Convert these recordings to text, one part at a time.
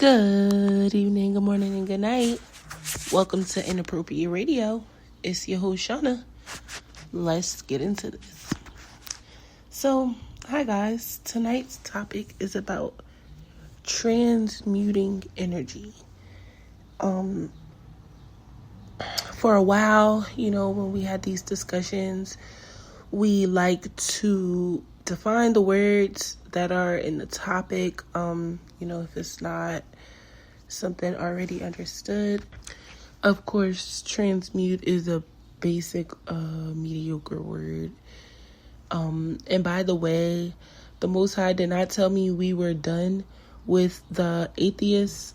Good evening, good morning, and good night. Welcome to Inappropriate Radio. It's your host, Shauna. Let's get into this. So, hi guys. Tonight's topic is about transmuting energy. For a while, when we had these discussions, we like to define the words that are in the topic, if it's not something already understood. Of course, transmute is a basic, mediocre word. And by the way, the Most High did not tell me we were done with the atheist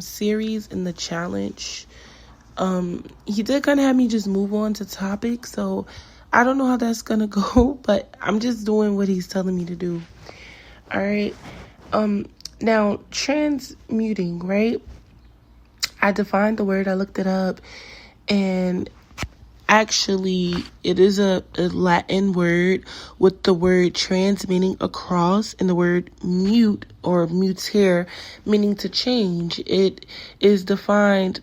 series and the challenge. He did kind of have me just move on to topics, so I don't know how that's gonna go, but I'm just doing what he's telling me to do. All right. Now, transmuting, right? I defined the word, I looked it up, and actually it is a Latin word with the word trans meaning across and the word mute or mutere meaning to change. It is defined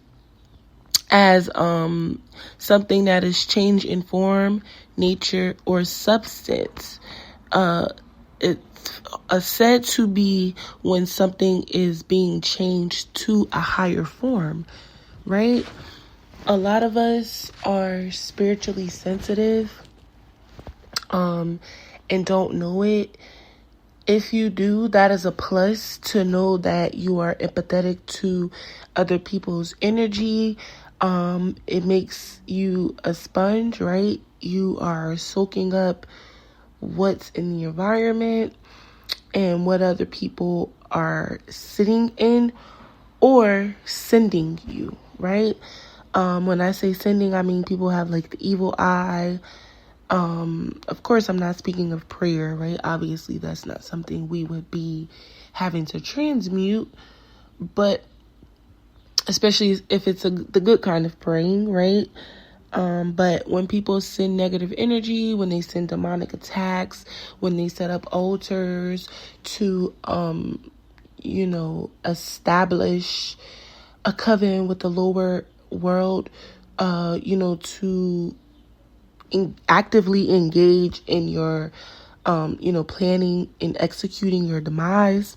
as something that is changed in form, nature, or substance. It's said to be when something is being changed to a higher form, right? A lot of us are spiritually sensitive and don't know it. If you do, that is a plus to know that you are empathetic to other people's energy. It makes you a sponge, right? You are soaking up what's in the environment and what other people are sitting in or sending you, right? When I say sending, I mean people have like the evil eye. Of course, I'm not speaking of prayer, right? Obviously, that's not something we would be having to transmute, but especially if it's the good kind of praying, right? But when people send negative energy, when they send demonic attacks, when they set up altars to, establish a covenant with the lower world, to actively engage in your, planning and executing your demise.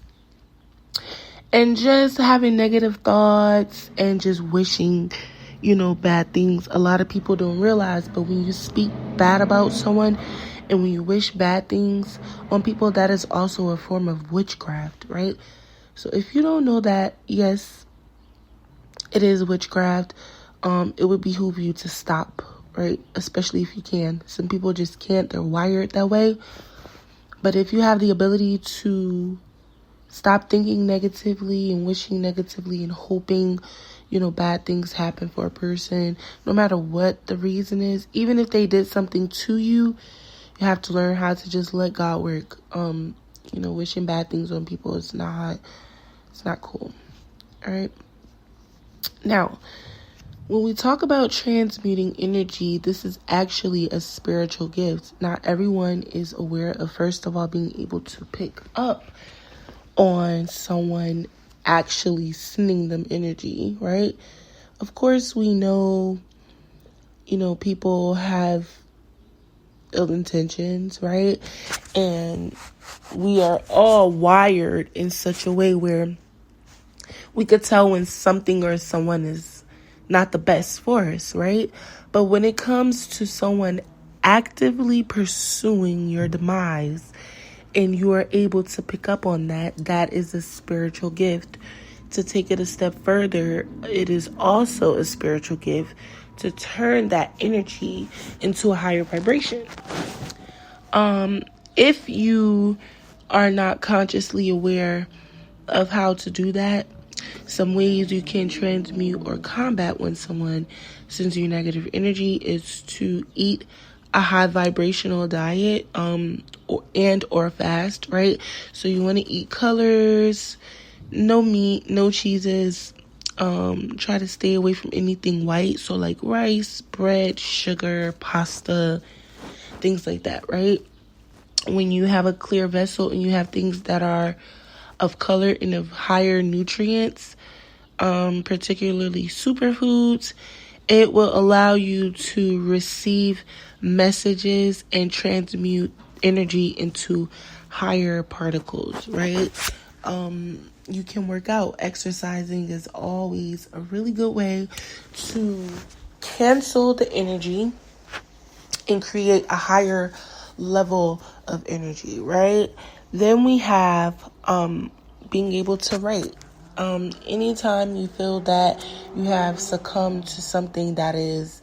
And just having negative thoughts and just wishing, bad things. A lot of people don't realize, but when you speak bad about someone and when you wish bad things on people, that is also a form of witchcraft, right? So if you don't know that, yes, it is witchcraft. It would behoove you to stop, right? Especially if you can. Some people just can't. They're wired that way. But if you have the ability to stop thinking negatively and wishing negatively and hoping, bad things happen for a person, no matter what the reason is, even if they did something to you, you have to learn how to just let God work. Wishing bad things on people is not cool. All right. Now, when we talk about transmuting energy, this is actually a spiritual gift. Not everyone is aware of, first of all, being able to pick up on someone actually sending them energy, right? Of course, we know, people have ill intentions, right? And we are all wired in such a way where we could tell when something or someone is not the best for us, right? But when it comes to someone actively pursuing your demise, and you are able to pick up on that, that is a spiritual gift. To take it a step further, it is also a spiritual gift to turn that energy into a higher vibration. If you are not consciously aware of how to do that, some ways you can transmute or combat when someone sends you negative energy is to eat a high vibrational diet, or fast, right? So you want to eat colors, no meat, no cheeses. Try to stay away from anything white. So like rice, bread, sugar, pasta, things like that, right? When you have a clear vessel and you have things that are of color and of higher nutrients, particularly superfoods. It will allow you to receive messages and transmute energy into higher particles, right? You can work out. Exercising is always a really good way to cancel the energy and create a higher level of energy, right? Then we have being able to write. Anytime you feel that you have succumbed to something that is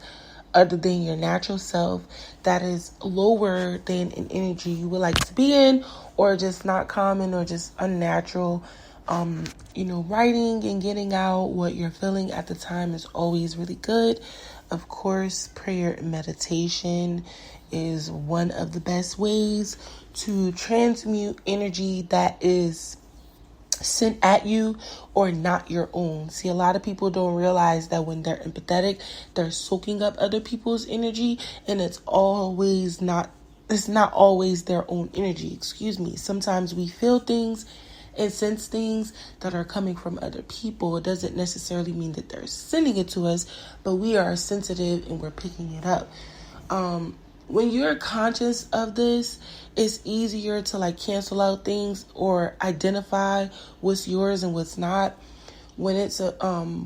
other than your natural self, that is lower than an energy you would like to be in, or just not common or just unnatural, writing and getting out what you're feeling at the time is always really good. Of course, prayer and meditation is one of the best ways to transmute energy that is sent at you or not your own. See, a lot of people don't realize that when they're empathetic, they're soaking up other people's energy, and it's not always their own energy. Sometimes we feel things and sense things that are coming from other people. It doesn't necessarily mean that they're sending it to us, but we are sensitive and we're picking it up. When you're conscious of this, it's easier to cancel out things or identify what's yours and what's not. When it's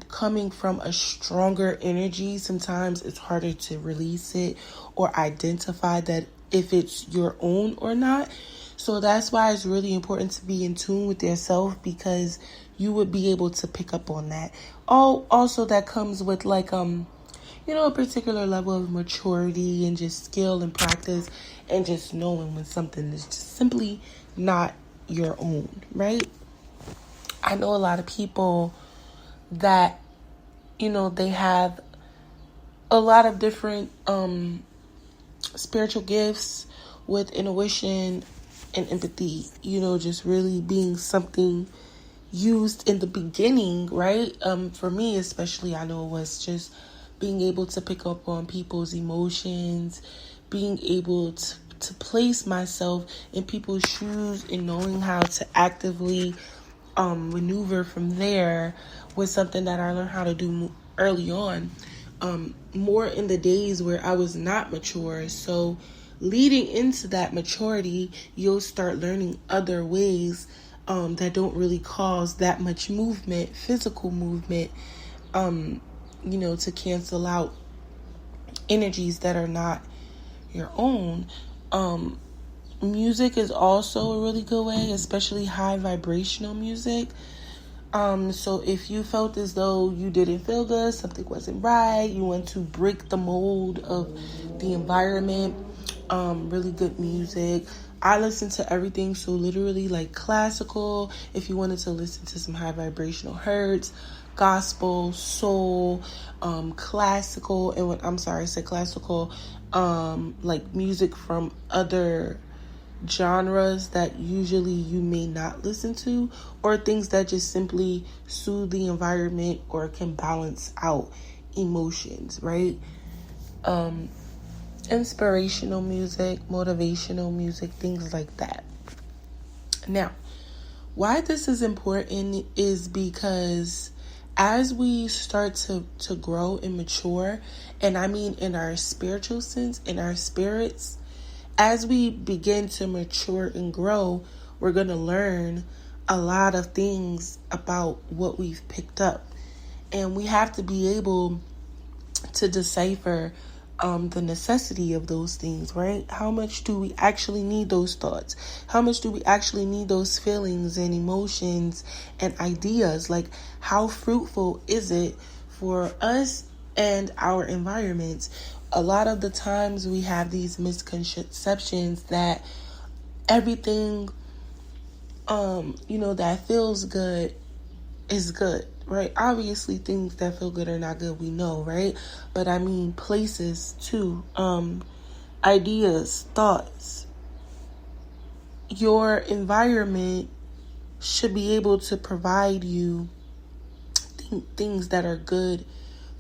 coming from a stronger energy, sometimes it's harder to release it or identify that if it's your own or not. So that's why it's really important to be in tune with yourself, because you would be able to pick up on that. Also, that comes with a particular level of maturity and just skill and practice, and just knowing when something is just simply not your own, right? I know a lot of people that, they have a lot of different spiritual gifts with intuition and empathy, just really being something used in the beginning, right? For me especially, I know it was just being able to pick up on people's emotions, being able to place myself in people's shoes and knowing how to actively maneuver from there was something that I learned how to do early on, more in the days where I was not mature. So leading into that maturity, you'll start learning other ways that don't really cause that much movement, physical movement, to cancel out energies that are not your own. Music is also a really good way, especially high vibrational music. So if you felt as though you didn't feel good, something wasn't right, you want to break the mold of the environment, really good music. I listen to everything, so literally classical, if you wanted to listen to some high vibrational hertz, gospel, soul, classical, and I said classical, music from other genres that usually you may not listen to, or things that just simply soothe the environment or can balance out emotions, right? Inspirational music, motivational music, things like that. Now, why this is important is because as we start to grow and mature, and I mean in our spiritual sense, in our spirits, as we begin to mature and grow, we're going to learn a lot of things about what we've picked up. And we have to be able to decipher the necessity of those things, right? How much do we actually need those thoughts? How much do we actually need those feelings and emotions and ideas? How fruitful is it for us and our environments? A lot of the times we have these misconceptions that everything, that feels good is good, right? Obviously, things that feel good are not good, we know, right? But I mean places too, ideas, thoughts. Your environment should be able to provide you things that are good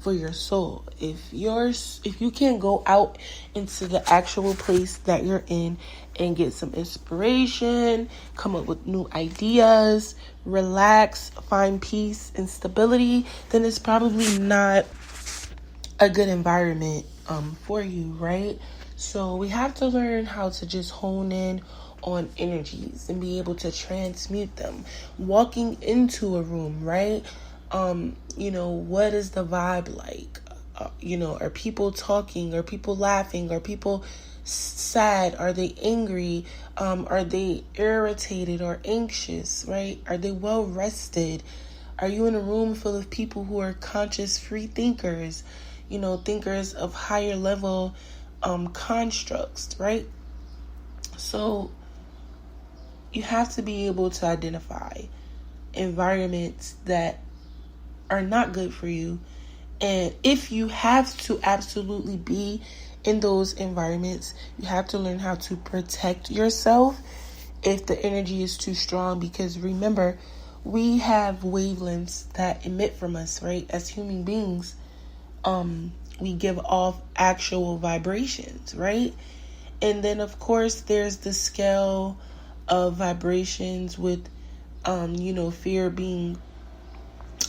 for your soul. If you can't go out into the actual place that you're in and get some inspiration, come up with new ideas, relax, find peace and stability, then it's probably not a good environment for you, right? So we have to learn how to just hone in on energies and be able to transmute them. Walking into a room, right? What is the vibe like? Are people talking? Are people laughing? Are people sad? Are they angry? Are they irritated or anxious, right? Are they well rested? Are you in a room full of people who are conscious, free thinkers? Thinkers of higher level constructs, right? So you have to be able to identify environments that are not good for you. And if you have to absolutely be in those environments, you have to learn how to protect yourself if the energy is too strong. Because remember, we have wavelengths that emit from us, right? As human beings, we give off actual vibrations, right? And then, of course, there's the scale of vibrations with, fear being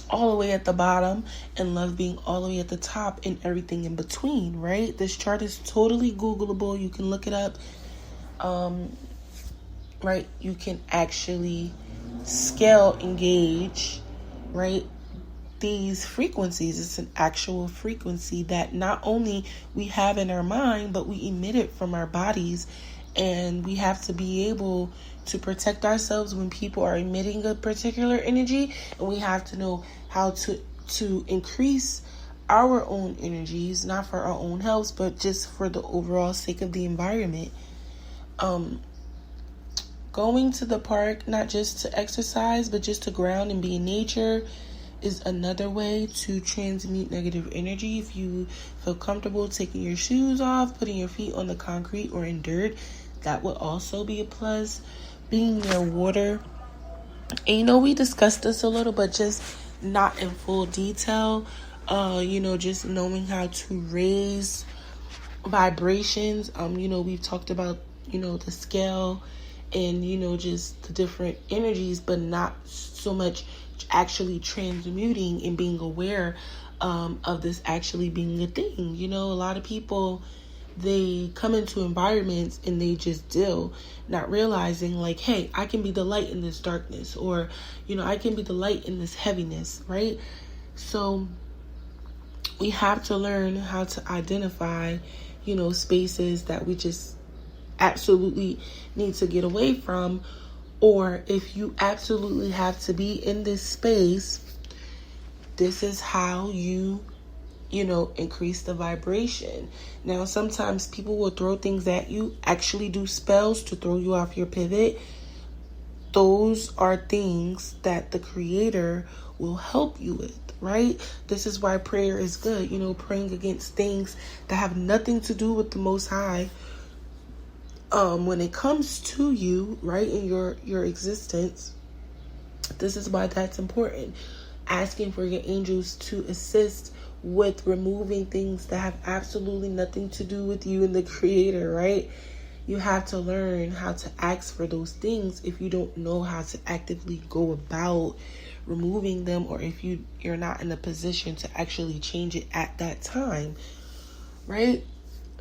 all the way at the bottom and love being all the way at the top and everything in between, right? This chart is totally Googleable. You can look it up. Right? You can actually scale engage, right? These frequencies. It's an actual frequency that not only we have in our mind, but we emit it from our bodies. And we have to be able to protect ourselves when people are emitting a particular energy. And we have to know how to increase our own energies, not for our own health, but just for the overall sake of the environment. Going to the park, not just to exercise, but just to ground and be in nature, is another way to transmute negative energy. If you feel comfortable taking your shoes off, putting your feet on the concrete or in dirt, that would also be a plus. Being near water. And we discussed this a little, but just not in full detail. Just knowing how to raise vibrations. We've talked about, the scale and, just the different energies, but not so much actually transmuting and being aware of this actually being a thing. A lot of people, they come into environments and they just deal, not realizing like, hey, I can be the light in this darkness, or, I can be the light in this heaviness, right? So we have to learn how to identify, spaces that we just absolutely need to get away from. Or if you absolutely have to be in this space, this is how you increase the vibration. Now, sometimes people will throw things at you, actually do spells to throw you off your pivot. Those are things that the Creator will help you with, right? This is why prayer is good, praying against things that have nothing to do with the Most High. When it comes to you, right, in your existence, this is why that's important. Asking for your angels to assist with removing things that have absolutely nothing to do with you and the Creator, right? You have to learn how to ask for those things if you don't know how to actively go about removing them, or if you're not in a position to actually change it at that time, right?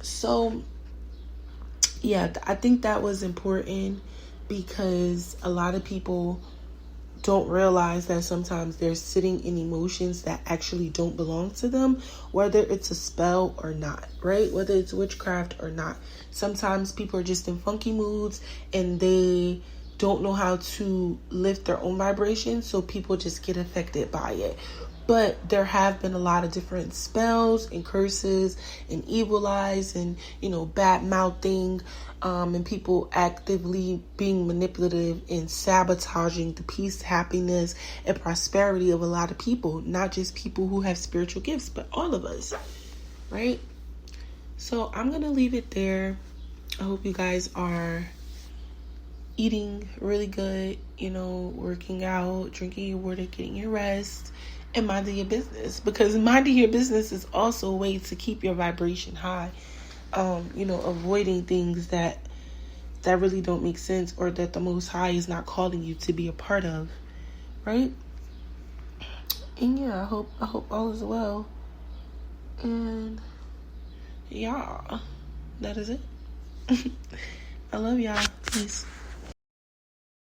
So yeah, I think that was important, because a lot of people don't realize that sometimes they're sitting in emotions that actually don't belong to them, whether it's a spell or not, right? Whether it's witchcraft or not. Sometimes people are just in funky moods and they don't know how to lift their own vibration, so people just get affected by it. But there have been a lot of different spells and curses and evil eyes and, bad mouthing, and people actively being manipulative and sabotaging the peace, happiness, and prosperity of a lot of people. Not just people who have spiritual gifts, but all of us, right? So I'm going to leave it there. I hope you guys are eating really good, working out, drinking your water, getting your rest, and minding your business, because minding your business is also a way to keep your vibration high. Avoiding things that that really don't make sense, or that the Most High is not calling you to be a part of, right? And yeah, I hope all is well. And yeah, that is it. I love y'all. Peace.